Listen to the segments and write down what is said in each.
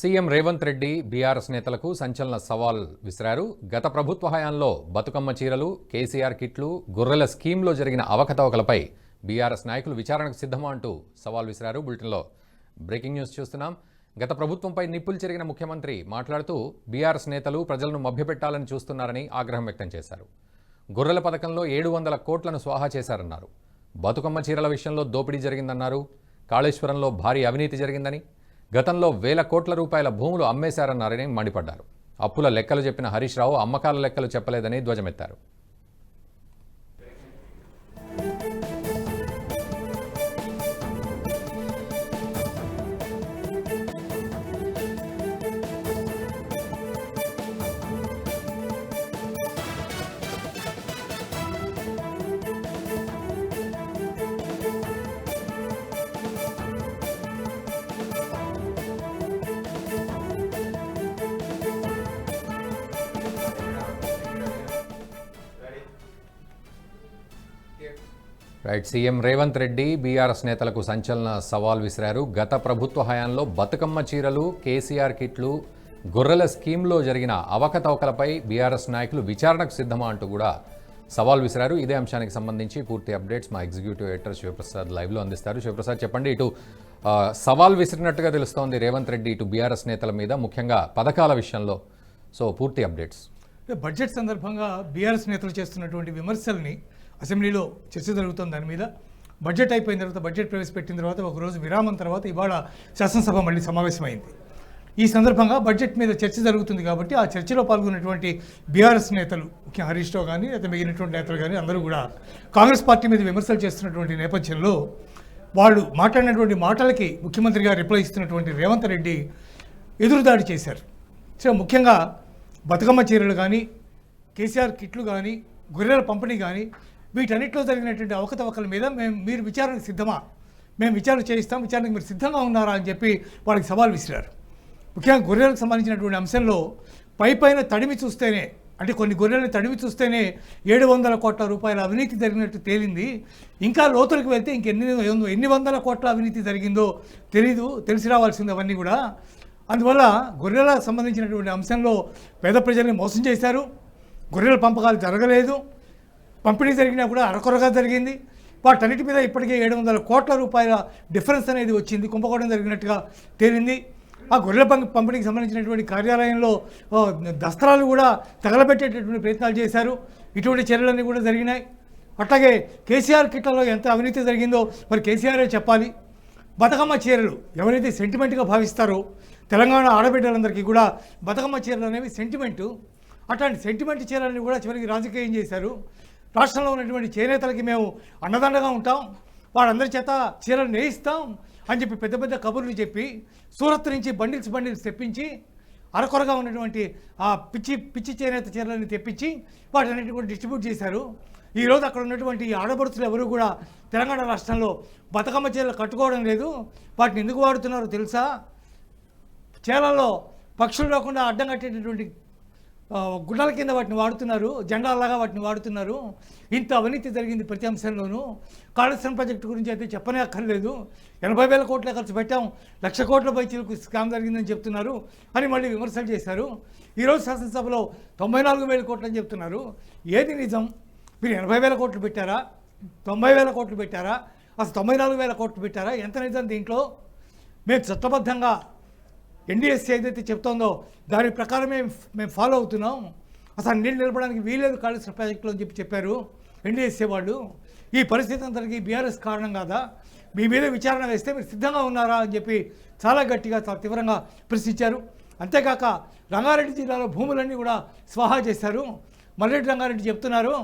CM Revanth Reddy BRS నేతలకు సంచలన సవాల్ విసిరారు. గత ప్రభుత్వ హయాంలో బతుకమ్మ చీరలు, కేసీఆర్ కిట్లు, గొర్రెల స్కీమ్లో జరిగిన అవకతవకలపై బీఆర్ఎస్ నాయకులు విచారణకు సిద్ధమా అంటూ సవాల్ విసిరారు. బులెటిన్లో బ్రేకింగ్ న్యూస్ చూస్తున్నాం. గత ప్రభుత్వంపై నిప్పులు చెరిగిన ముఖ్యమంత్రి మాట్లాడుతూ బీఆర్ఎస్ నేతలు ప్రజలను మభ్యపెట్టాలని చూస్తున్నారని ఆగ్రహం వ్యక్తం చేశారు. గొర్రెల పథకంలో 700 కోట్లను స్వాహా చేశారన్నారు. బతుకమ్మ చీరల విషయంలో దోపిడీ జరిగిందన్నారు. కాళేశ్వరంలో భారీ అవినీతి జరిగిందని, గతంలో వేల కోట్ల రూపాయల భూములు అమ్మేశారన్నారని మండిపడ్డారు. అప్పుల లెక్కలు చెప్పిన హరీష్ రావు అమ్మకాల లెక్కలు చెప్పలేదని ధ్వజమెత్తారు. సీఎం రేవంత్ రెడ్డి బీఆర్ఎస్ నేతలకు సంచలన సవాల్ విసిరారు. గత ప్రభుత్వ హయాంలో బతుకమ్మ చీరలు, కేసీఆర్ కిట్లు, గొర్రెల స్కీమ్లో జరిగిన అవకతవకలపై బీఆర్ఎస్ నాయకులు విచారణకు సిద్ధమా అంటూ కూడా సవాల్ విసిరారు. ఇదే అంశానికి సంబంధించి పూర్తి అప్డేట్స్ మా ఎగ్జిక్యూటివ్ ఎడిటర్ శివప్రసాద్ లైవ్లో అందిస్తారు. శివప్రసాద్, చెప్పండి. ఇటు సవాల్ విసిరినట్టుగా తెలుస్తోంది రేవంత్ రెడ్డి ఇటు బీఆర్ఎస్ నేతల మీద, ముఖ్యంగా పథకాల విషయంలో. సో పూర్తి అప్డేట్స్. బడ్జెట్ సందర్భంగా బీఆర్ఎస్ నేతలు చేస్తున్నటువంటి విమర్శల్ని అసెంబ్లీలో చర్చ జరుగుతుంది. దాని మీద బడ్జెట్ అయిపోయిన తర్వాత, బడ్జెట్ ప్రవేశపెట్టిన తర్వాత ఒకరోజు విరామం తర్వాత ఇవాళ శాసనసభ మళ్ళీ సమావేశమైంది. ఈ సందర్భంగా బడ్జెట్ మీద చర్చ జరుగుతుంది కాబట్టి ఆ చర్చలో పాల్గొన్నటువంటి బీఆర్ఎస్ నేతలు, ముఖ్యంగా హరీష్ రావు కానీ లేదా మిగిలినటువంటి నేతలు కానీ అందరూ కూడా కాంగ్రెస్ పార్టీ మీద విమర్శలు చేస్తున్నటువంటి నేపథ్యంలో వాళ్ళు మాట్లాడినటువంటి మాటలకి ముఖ్యమంత్రి గారు రిప్లై ఇస్తున్నటువంటి రేవంత్ రెడ్డి ఎదురుదాడి చేశారు. సో ముఖ్యంగా బతుకమ్మ చీరలు కానీ, కేసీఆర్ కిట్లు కానీ, గొర్రెల పంపిణీ కానీ, వీటన్నిటిలో జరిగినటువంటి అవకతవకల మీద మీరు విచారణకు సిద్ధమా, మేము విచారణ చేయిస్తాం, విచారణకు మీరు సిద్ధంగా ఉన్నారా అని చెప్పి వాళ్ళకి సవాల్ విసిరారు. ముఖ్యంగా గొర్రెలకు సంబంధించినటువంటి అంశంలో పైపైన తడిమి చూస్తేనే, అంటే కొన్ని గొర్రెలను తడిమి చూస్తేనే 700 కోట్ల రూపాయల అవినీతి జరిగినట్టు తేలింది. ఇంకా లోతులకు వెళ్తే ఎన్ని వందల కోట్ల అవినీతి జరిగిందో తెలిసి రావాల్సింది అవన్నీ కూడా. అందువల్ల గొర్రెలకు సంబంధించినటువంటి అంశంలో పేద ప్రజల్ని మోసం చేశారు. గొర్రెల పంపకాలు జరగలేదు, పంపిణీ జరిగినా కూడా అరకొరగా జరిగింది. వాటన్నిటి మీద ఇప్పటికే 700 కోట్ల రూపాయల డిఫరెన్స్ అనేది వచ్చింది, కుంభకోణం జరిగినట్టుగా తేలింది. ఆ గొర్రెల పంపిణీకి సంబంధించినటువంటి కార్యాలయంలో దస్త్రాలు కూడా తగలబెట్టేటటువంటి ప్రయత్నాలు చేశారు. ఇటువంటి చర్యలన్నీ కూడా జరిగినాయి. అట్లాగే కేసీఆర్ కిట్లలో ఎంత అవినీతి జరిగిందో మరి కేసీఆరే చెప్పాలి. బతుకమ్మ చీరలు ఎవరైతే సెంటిమెంట్గా భావిస్తారో, తెలంగాణ ఆడబిడ్డలందరికీ కూడా బతుకమ్మ చీరలు అనేవి సెంటిమెంటు. అట్లాంటి సెంటిమెంట్ చీరలని కూడా చివరికి రాజకీయం చేశారు. రాష్ట్రంలో ఉన్నటువంటి చేనేతలకి మేము అండదండగా ఉంటాం, వాళ్ళందరి చేత చీరలు నేయిస్తాం అని చెప్పి పెద్ద పెద్ద కబుర్లు చెప్పి సూరత్ నుంచి బండిల్స్ తెప్పించి అరకొరగా ఉన్నటువంటి ఆ పిచ్చి చేనేత చీరలని తెప్పించి వాటన్నిటిని కూడా డిస్ట్రిబ్యూట్ చేశారు. ఈరోజు అక్కడ ఉన్నటువంటి ఆడపడుచులు ఎవరు కూడా తెలంగాణ రాష్ట్రంలో బతుకమ్మ చీరలు కట్టుకోవడం లేదు. వాటిని ఎందుకు వాడుతున్నారో తెలుసా? చీరల్లో పక్షులు రాకుండా అడ్డం కట్టేటటువంటి గుడ్డల కింద వాటిని వాడుతున్నారు, జెండాలాగా వాటిని వాడుతున్నారు. ఇంత అవినీతి జరిగింది ప్రతి అంశంలోనూ. కాళేశ్వరం ప్రాజెక్టు గురించి అయితే చెప్పనే అక్కర్లేదు. 80,000 కోట్ల ఖర్చు పెట్టాం, 1,00,000 కోట్ల పైచీలకు స్కామ్ జరిగిందని చెప్తున్నారు అని మళ్ళీ విమర్శలు చేశారు. ఈరోజు శాసనసభలో 94,000 కోట్లు అని చెప్తున్నారు. ఏది నిజం? మీరు 80,000 కోట్లు పెట్టారా, 90,000 కోట్లు పెట్టారా, అసలు 94,000 కోట్లు పెట్టారా? ఎంత నిజం దీంట్లో? మేము చట్టబద్ధంగా ఎన్డీఎస్సీ ఏదైతే చెప్తోందో దాని ప్రకారం మేము ఫాలో అవుతున్నాం. అసలు నీళ్ళు నిలపడానికి వీలేదు కాళేశ్వరం ప్రాజెక్టులో అని చెప్పారు ఎన్డీఎస్సీ వాళ్ళు. ఈ పరిస్థితి అంతటికీ బీఆర్ఎస్ కారణం కాదా? మీ మీద విచారణ వేస్తే మీరు సిద్ధంగా ఉన్నారా అని చెప్పి చాలా గట్టిగా, చాలా తీవ్రంగా ప్రశ్నించారు. అంతేకాక రంగారెడ్డి జిల్లాలో భూములన్నీ కూడా స్వాహా చేశారు. మల్లెడ్డి రంగారెడ్డి చెప్తున్నారు,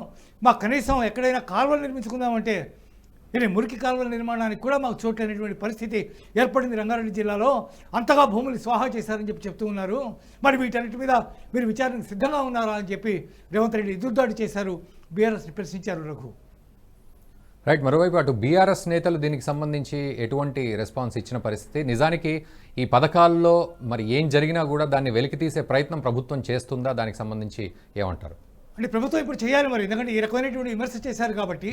మాకు కనీసం ఎక్కడైనా కాలువలు నిర్మించుకుందామంటే మురికి కాలువల నిర్మాణానికి కూడా మాకు చోటు లేనటువంటి పరిస్థితి ఏర్పడింది రంగారెడ్డి జిల్లాలో. అంతగా భూములు స్వాహా చేశారని చెప్తూ ఉన్నారు. మరి వీటన్నిటి మీద మీరు విచారణకు సిద్ధంగా ఉన్నారా అని చెప్పి రేవంత్ రెడ్డి ఎదురుదాడి చేశారు, బీఆర్ఎస్ని ప్రశ్నించారు. రఘు, రైట్. మరోవైపు అటు బీఆర్ఎస్ నేతలు దీనికి సంబంధించి ఎటువంటి రెస్పాన్స్ ఇచ్చిన పరిస్థితి? నిజానికి ఈ పథకాల్లో మరి ఏం జరిగినా కూడా దాన్ని వెలికి తీసే ప్రయత్నం ప్రభుత్వం చేస్తుందా? దానికి సంబంధించి ఏమంటారు? అంటే ప్రభుత్వం ఇప్పుడు చేయాలి మరి, ఎందుకంటే ఈ రకమైనటువంటి విమర్శ చేశారు కాబట్టి,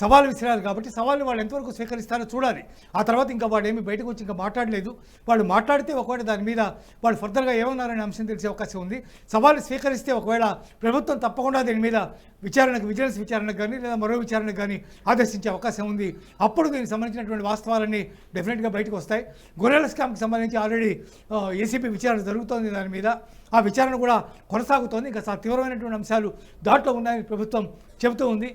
సవాలు విసిరారు కాబట్టి, సవాళ్ళు వాళ్ళు ఎంతవరకు స్వీకరిస్తారో చూడాలి. ఆ తర్వాత ఇంకా వాడు ఏమి బయటకు వచ్చి ఇంకా మాట్లాడలేదు. వాళ్ళు మాట్లాడితే ఒకవేళ దాని మీద వాళ్ళు ఫర్దర్గా ఏమన్నారనే అంశం తెలిసే అవకాశం ఉంది. సవాళ్ళు స్వీకరిస్తే ఒకవేళ ప్రభుత్వం తప్పకుండా దీని మీద విజిలెన్స్ విచారణకు కానీ లేదా మరో విచారణకు కానీ ఆదేశించే అవకాశం ఉంది. అప్పుడు దీనికి సంబంధించినటువంటి వాస్తవాలన్నీ డెఫినెట్గా బయటకు వస్తాయి. గొర్రెల స్కామ్కి సంబంధించి ఆల్రెడీ ఏసీపీ విచారణ జరుగుతోంది. దాని మీద ఆ విచారణ కూడా కొనసాగుతోంది. ఇంకా చాలా తీవ్రమైనటువంటి అంశాలు దాంట్లో ఉన్నాయని ప్రభుత్వం చెబుతూ ఉంది.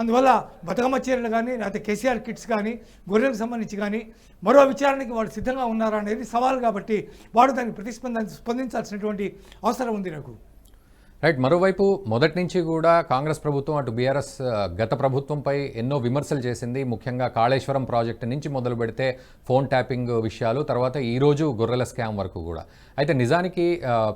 అందువల్ల బతుకమ్మ చీరలు కానీ లేకపోతే కేసీఆర్ కిట్స్ కానీ గొర్రెలకు సంబంధించి కానీ మరో విచారణకి వాళ్ళు సిద్ధంగా ఉన్నారా అనేది సవాల్ కాబట్టి వాడు దానికి స్పందించాల్సినటువంటి అవసరం ఉంది నాకు. రైట్. మరోవైపు మొదటి నుంచి కూడా కాంగ్రెస్ ప్రభుత్వం అటు బీఆర్ఎస్ గత ప్రభుత్వంపై ఎన్నో విమర్శలు చేసింది. ముఖ్యంగా కాళేశ్వరం ప్రాజెక్టు నుంచి మొదలు పెడితే ఫోన్ ట్యాపింగ్ విషయాలు, తర్వాత ఈరోజు గొర్రెల స్కామ్ వరకు కూడా. అయితే నిజానికి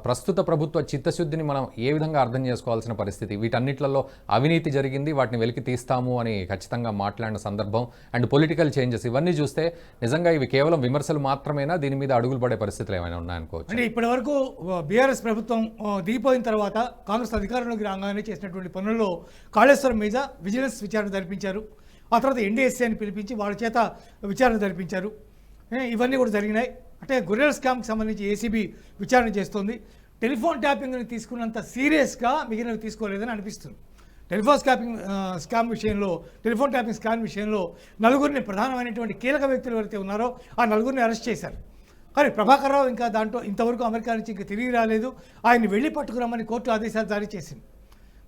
ప్రస్తుత ప్రభుత్వ చిత్తశుద్ధిని మనం ఏ విధంగా అర్థం చేసుకోవాల్సిన పరిస్థితి? వీటన్నిట్లలో అవినీతి జరిగింది, వాటిని వెలికి తీస్తాము అని ఖచ్చితంగా మాట్లాడిన సందర్భం అండ్ పొలిటికల్ చేంజెస్ ఇవన్నీ చూస్తే నిజంగా ఇవి కేవలం విమర్శలు మాత్రమేనా? దీని మీద అడుగులు పడే పరిస్థితులు ఏమైనా ఉన్నాయనుకోవచ్చు? అంటే ఇప్పటి వరకు బీఆర్ఎస్ ప్రభుత్వం దిగిపోయిన తర్వాత కాంగ్రెస్ అధికారంలోకి రాగానే చేసినటువంటి పనుల్లో కాళేశ్వరం మీద విజిలెన్స్ విచారణ జరిపించారు. ఆ తర్వాత ఎన్డీఎస్సీ అని పిలిపించి వాళ్ళ చేత విచారణ జరిపించారు. ఇవన్నీ కూడా జరిగినాయి. అంటే గొర్రెల స్కామ్కి సంబంధించి ఏసీబీ విచారణ చేస్తుంది. టెలిఫోన్ ట్యాపింగ్ని తీసుకున్నంత సీరియస్గా మిగిలినవి తీసుకోలేదని అనిపిస్తుంది. టెలిఫోన్ స్కామ్ విషయంలో, టెలిఫోన్ ట్యాపింగ్ స్కామ్ విషయంలో నలుగురిని ప్రధానమైనటువంటి కీలక వ్యక్తులు ఎవరైతే ఉన్నారో ఆ నలుగురిని అరెస్ట్ చేశారు. కానీ ప్రభాకర్ రావు ఇంకా దాంట్లో ఇంతవరకు అమెరికా నుంచి ఇంకా తిరిగి రాలేదు. ఆయన్ని వెళ్ళి పట్టుకురమ్మని కోర్టు ఆదేశాలు జారీ చేసింది.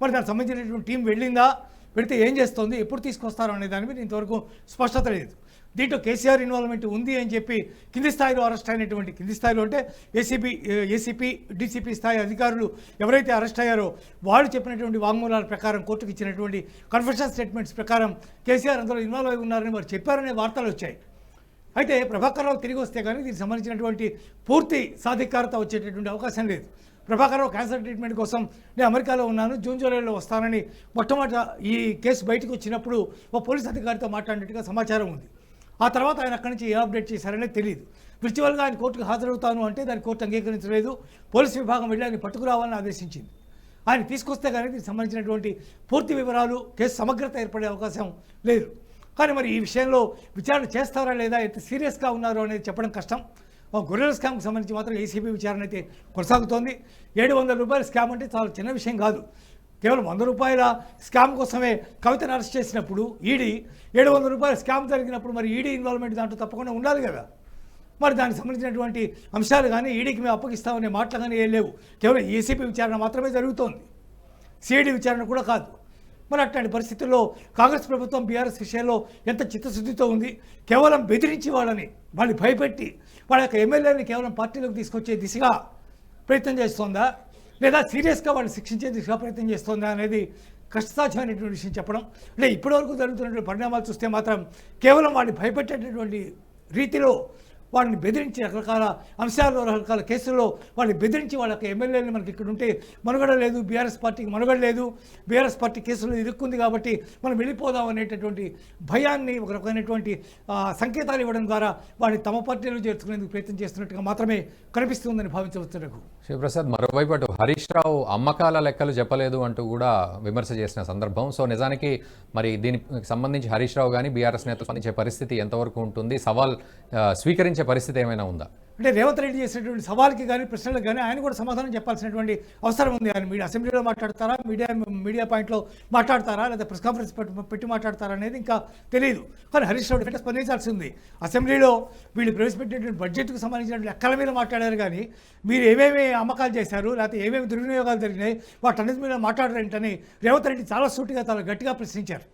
మరి దానికి సంబంధించినటువంటి టీం వెళ్ళిందా, వెళితే ఏం చేస్తుంది, ఎప్పుడు తీసుకొస్తారో అనే దాని మీద ఇంతవరకు స్పష్టత లేదు. దీంట్లో కేసీఆర్ ఇన్వాల్వ్మెంట్ ఉంది అని చెప్పి కింది స్థాయిలో అరెస్ట్ అయినటువంటి, కింది స్థాయిలో అంటే ఏసీపీ డీసీపీ స్థాయి అధికారులు ఎవరైతే అరెస్ట్ అయ్యారో వాళ్ళు చెప్పినటువంటి వాంగ్మూలాల ప్రకారం, కోర్టుకు ఇచ్చినటువంటి కన్ఫెషన్ స్టేట్మెంట్స్ ప్రకారం కేసీఆర్ అందులో ఇన్వాల్వ్ అయి ఉన్నారని వారు చెప్పారనే వార్తలు వచ్చాయి. అయితే ప్రభాకర్ రావు తిరిగి వస్తే కానీ దీనికి సంబంధించినటువంటి పూర్తి సాధికారత వచ్చేటటువంటి అవకాశం లేదు. ప్రభాకర్ రావు క్యాన్సర్ ట్రీట్మెంట్ కోసం నేను అమెరికాలో ఉన్నాను, జూన్ జూలైలో వస్తానని మొట్టమొదట ఈ కేసు బయటకు వచ్చినప్పుడు ఒక పోలీస్ అధికారితో మాట్లాడినట్టుగా సమాచారం ఉంది. ఆ తర్వాత ఆయన అక్కడి నుంచి ఏ అప్డేట్ చేశారనే తెలియదు. విర్చువల్గా ఆయన కోర్టుకు హాజరవుతాను అంటే దాని కోర్టు అంగీకరించలేదు. పోలీసు విభాగం వెళ్ళి ఆయన పట్టుకురావాలని ఆదేశించింది. ఆయన తీసుకొస్తే కానీ దీనికి సంబంధించినటువంటి పూర్తి వివరాలు, కేసు సమగ్రత ఏర్పడే అవకాశం లేదు. కానీ మరి ఈ విషయంలో విచారణ చేస్తారా లేదా, ఎంత సీరియస్గా ఉన్నారో అనేది చెప్పడం కష్టం. గొర్రెల స్కామ్కి సంబంధించి మాత్రం ఏసీబీ విచారణ అయితే కొనసాగుతోంది. 700 రూపాయల స్కామ్ అంటే చాలా చిన్న విషయం కాదు. కేవలం 100 రూపాయల స్కామ్ కోసమే కవితను అరెస్ట్ చేసినప్పుడు ఈడీ 700 రూపాయల స్కామ్ జరిగినప్పుడు మరి ఈడీ ఇన్వాల్వ్మెంట్ దాంట్లో తప్పకుండా ఉండాలి కదా. మరి దానికి సంబంధించినటువంటి అంశాలు కానీ ఈడీకి మేము అప్పగిస్తామనే మాటలు కానీ ఏం లేవు. కేవలం ఏసీబీ విచారణ మాత్రమే జరుగుతోంది, సిఐడి విచారణ కూడా కాదు. మరి అట్లాంటి పరిస్థితుల్లో కాంగ్రెస్ ప్రభుత్వం బీఆర్ఎస్ విషయంలో ఎంత చిత్తశుద్ధితో ఉంది? కేవలం బెదిరించి వాళ్ళని భయపెట్టి వాళ్ళ యొక్క ఎమ్మెల్యేని కేవలం పార్టీలోకి తీసుకొచ్చే దిశగా ప్రయత్నం చేస్తోందా, లేదా సీరియస్గా వాళ్ళు శిక్షించే దిశగా ప్రయత్నం చేస్తోందా అనేది కష్టసాధ్యమైనటువంటి విషయం చెప్పడం. అంటే ఇప్పటివరకు జరుగుతున్నటువంటి పరిణామాలు చూస్తే మాత్రం కేవలం వాడిని భయపెట్టేటటువంటి రీతిలో వాళ్ళని బెదిరించి రకరకాల అంశాల్లో, రకరకాల కేసుల్లో వాళ్ళని బెదిరించి వాళ్ళ యొక్క ఎమ్మెల్యేలు మనకి ఇక్కడ ఉంటే మనుగడ లేదు, బీఆర్ఎస్ పార్టీకి మనుగడ లేదు, బీఆర్ఎస్ పార్టీ కేసులో ఇరుక్కుంది కాబట్టి మనం వెళ్ళిపోదాం అనేటటువంటి భయాన్ని, ఒక రకమైనటువంటి సంకేతాలు ఇవ్వడం ద్వారా వాడిని తమ పార్టీలో చేర్చుకునేందుకు ప్రయత్నం చేస్తున్నట్టుగా మాత్రమే కనిపిస్తుందని భావించవచ్చు. నాకు శివప్రసాద్, మరోవైపు అటు హరీష్ రావు అమ్మకాల లెక్కలు చెప్పలేదు అంటూ కూడా విమర్శ చేసిన సందర్భం. సో నిజానికి మరి దీనికి సంబంధించి హరీష్ రావు కానీ బీఆర్ఎస్ నేతలు స్పందించే పరిస్థితి ఎంతవరకు ఉంటుంది? సవాల్ స్వీకరించే పరిస్థితి ఏమైనా ఉందా? అంటే రేవంత్ రెడ్డి చేసినటువంటి సవాల్కి కానీ ప్రశ్నలకు కానీ ఆయన కూడా సమాధానం చెప్పాల్సినటువంటి అవసరం ఉంది. ఆయన మీడియా అసెంబ్లీలో మాట్లాడతారా, మీడియా పాయింట్లో మాట్లాడతారా, లేదా ప్రెస్ కాన్ఫరెన్స్ పెట్టి మాట్లాడతారా అనేది ఇంకా తెలియదు. కానీ హరీష్ రావు అంటే స్పందించాల్సి ఉంది. అసెంబ్లీలో వీళ్ళు ప్రవేశపెట్టినటువంటి బడ్జెట్కు సంబంధించినటువంటి లెక్కల మీద మాట్లాడారు కానీ మీరు ఏమేమి అమ్మకాలు చేశారు, లేకపోతే ఏమేమి దుర్వినియోగాలు జరిగినాయి వాటన్నిటి మీద మాట్లాడరేంటని రేవంత్ రెడ్డి చాలా సూటిగా, చాలా గట్టిగా ప్రశ్నించారు.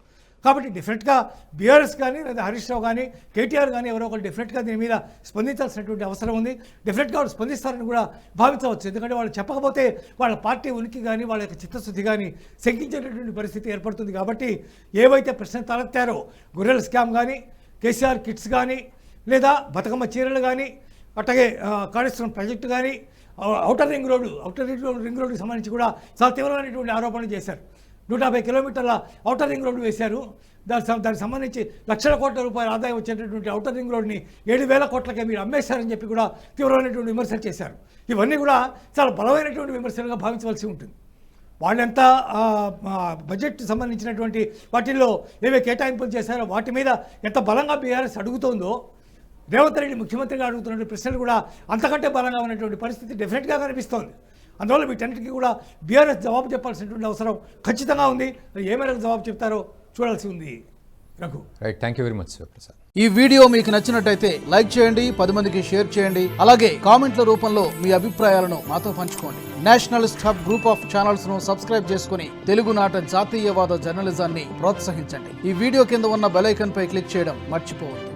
కాబట్టి డెఫినెట్గా బీఆర్ఎస్ కానీ లేదా హరీష్ రావు కానీ కేటీఆర్ కానీ ఎవరో ఒకరు డెఫినెట్గా దీని మీద స్పందించాల్సినటువంటి అవసరం ఉంది. డెఫినెట్గా వాళ్ళు స్పందిస్తారని కూడా భావించవచ్చు. ఎందుకంటే వాళ్ళు చెప్పకపోతే వాళ్ళ పార్టీ ఉనికి కానీ వాళ్ళ యొక్క చిత్తశుద్ధి కానీ శంకించేటటువంటి పరిస్థితి ఏర్పడుతుంది. కాబట్టి ఏవైతే ప్రశ్న తలెత్తారో, గొర్రెల స్కామ్ కానీ, కేసీఆర్ కిట్స్ కానీ, లేదా బతుకమ్మ చీరలు కానీ, అట్లాగే కాళేశ్వరం ప్రాజెక్టు కానీ, ఔటర్ రింగ్ రోడ్డుకి సంబంధించి కూడా చాలా తీవ్రమైనటువంటి ఆరోపణలు చేశారు. 150 కిలోమీటర్ల ఔటర్ రింగ్ రోడ్డు వేశారు. దానికి సంబంధించి లక్షల కోట్ల రూపాయల ఆదాయం వచ్చేటటువంటి ఔటర్ రింగ్ రోడ్ని 7,000 కోట్లకే మీరు అమ్మేశారని చెప్పి కూడా తీవ్రమైనటువంటి విమర్శలు చేశారు. ఇవన్నీ కూడా చాలా బలమైనటువంటి విమర్శలుగా భావించవలసి ఉంటుంది. వాళ్ళెంత బడ్జెట్ సంబంధించినటువంటి వాటిల్లో ఏవే కేటాయింపులు చేశారో వాటి మీద ఎంత బలంగా బీఆర్ఎస్ అడుగుతోందో, రేవంత్ రెడ్డి ముఖ్యమంత్రిగా అడుగుతున్న ప్రశ్నలు కూడా అంతకంటే బలంగా ఉన్నటువంటి పరిస్థితి డెఫినెట్గా కనిపిస్తోంది. అందువల్ల వీటన్నిటికీ కూడా బీఆర్ఎస్ జవాబు చెప్పాల్సినటువంటి అవసరం ఖచ్చితంగా ఉంది. ఏ మేరకు జవాబు చెప్తారో చూడాల్సి ఉంది. Raghu, right, thank you very much Shivaprasad. ఈ వీడియో మీకు నచ్చినట్టయితే లైక్ చేయండి, 10 మందికి షేర్ చేయండి. అలాగే కామెంట్ల రూపంలో మీ అభిప్రాయాలను మాతో పంచుకోండి. Nationalist hub group of channels ను సబ్స్క్రైబ్ చేసుకుని తెలుగునాట జాతీయవాద జర్నలిజాన్ని ప్రోత్సహించండి. ఈ వీడియో కింద ఉన్న బెల్ ఐకాన్ పై క్లిక్ చేయడం మర్చిపోవద్దు.